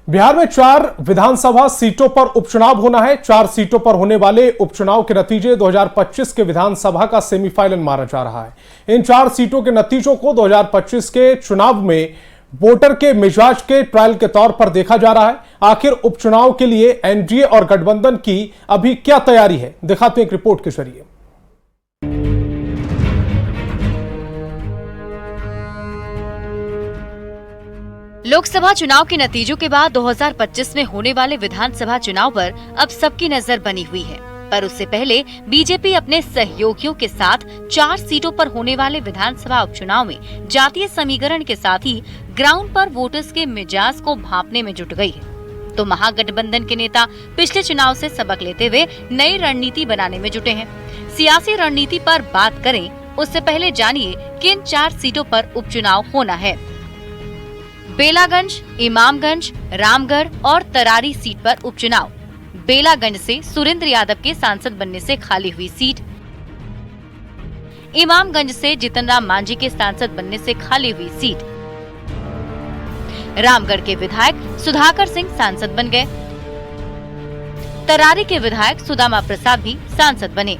बिहार में 4 विधानसभा सीटों पर उपचुनाव होना है। 4 सीटों पर होने वाले उपचुनाव के नतीजे 2025 के विधानसभा का सेमीफाइनल माना जा रहा है। इन 4 सीटों के नतीजों को 2025 के चुनाव में वोटर के मिजाज के ट्रायल के तौर पर देखा जा रहा है। आखिर उपचुनाव के लिए एनडीए और गठबंधन की अभी क्या तैयारी है, दिखाते हैं एक रिपोर्ट के जरिए। लोकसभा चुनाव के नतीजों के बाद 2025 में होने वाले विधानसभा चुनाव पर अब सबकी नजर बनी हुई है। पर उससे पहले बीजेपी अपने सहयोगियों के साथ 4 सीटों पर होने वाले विधानसभा उपचुनाव में जातीय समीकरण के साथ ही ग्राउंड पर वोटर्स के मिजाज को भांपने में जुट गई है। तो महागठबंधन के नेता पिछले चुनाव से सबक लेते हुए नई रणनीति बनाने में जुटे हैं। सियासी रणनीति पर बात करें उससे पहले जानिए किन 4 सीटों पर उपचुनाव होना है। बेलागंज, इमामगंज, रामगढ़ और तरारी सीट पर उपचुनाव। बेलागंज से सुरेंद्र यादव के सांसद बनने से खाली हुई सीट। इमामगंज से जीतन राम मांझी के सांसद बनने से खाली हुई सीट। रामगढ़ के विधायक सुधाकर सिंह सांसद बन गए। तरारी के विधायक सुदामा प्रसाद भी सांसद बने।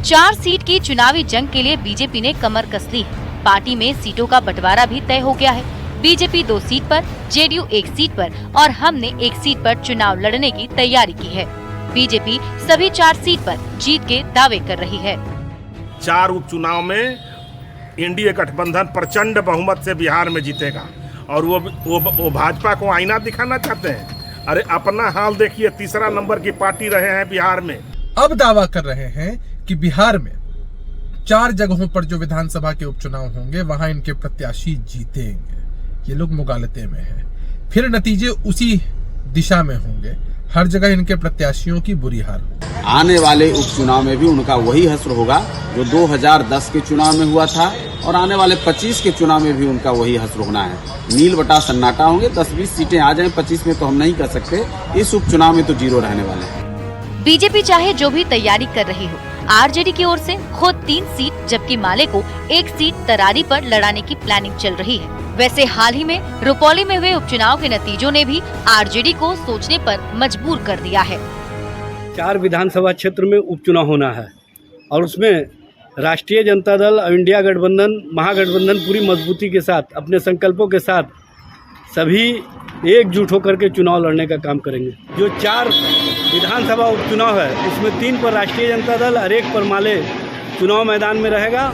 4 सीट की चुनावी जंग के लिए बीजेपी ने कमर कस ली है। पार्टी में सीटों का बंटवारा भी तय हो गया है। बीजेपी 2 सीट पर, जेडीयू 1 सीट पर और हमने 1 सीट पर चुनाव लड़ने की तैयारी की है। बीजेपी सभी 4 सीट पर जीत के दावे कर रही है। 4 उपचुनाव में एनडीए गठबंधन प्रचंड बहुमत से बिहार में जीतेगा और वो भाजपा को आईना दिखाना चाहते हैं। अरे अपना हाल देखिए, तीसरा नंबर की पार्टी रहे हैं बिहार में। अब दावा कर रहे हैं कि बिहार में 4 जगहों पर जो विधानसभा के उपचुनाव होंगे वहां इनके प्रत्याशी जीतेंगे। ये लोग मुगालते में हैं। फिर नतीजे उसी दिशा में होंगे। हर जगह इनके प्रत्याशियों की बुरी हाल होगी। आने वाले उपचुनाव में भी उनका वही हश्र होगा जो 2010 के चुनाव में हुआ था और आने वाले 25 के चुनाव में भी उनका वही हश्र होना है। नील बटा सन्नाटा होंगे। 10-20 सीटें आ जाएं, 25 में तो हम नहीं कर सकते। इस उपचुनाव में तो 0 रहने वाले हैं। बीजेपी चाहे जो भी तैयारी कर रही हो, आरजेडी की ओर से खुद 3 सीट जबकि माले को 1 सीट तरारी पर लड़ाने की प्लानिंग चल रही है। वैसे हाल ही में रुपौली में हुए उपचुनाव के नतीजों ने भी आरजेडी को सोचने पर मजबूर कर दिया है। 4 विधानसभा क्षेत्र में उपचुनाव होना है और उसमें राष्ट्रीय जनता दल और इंडिया गठबंधन, महागठबंधन पूरी मजबूती के साथ अपने संकल्पों के साथ सभी एकजुट होकर के चुनाव लड़ने का काम करेंगे। जो 4 विधानसभा उपचुनाव है उसमें 3 पर राष्ट्रीय जनता दल और 1 पर माले चुनाव मैदान में रहेगा।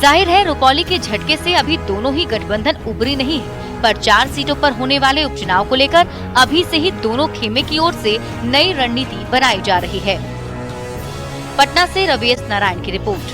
जाहिर है रुपौली के झटके से अभी दोनों ही गठबंधन उभरी नहीं है, पर 4 सीटों पर होने वाले उपचुनाव को लेकर अभी से ही दोनों खेमे की ओर से नई रणनीति बनाई जा रही है। पटना से रवीश नारायण की रिपोर्ट।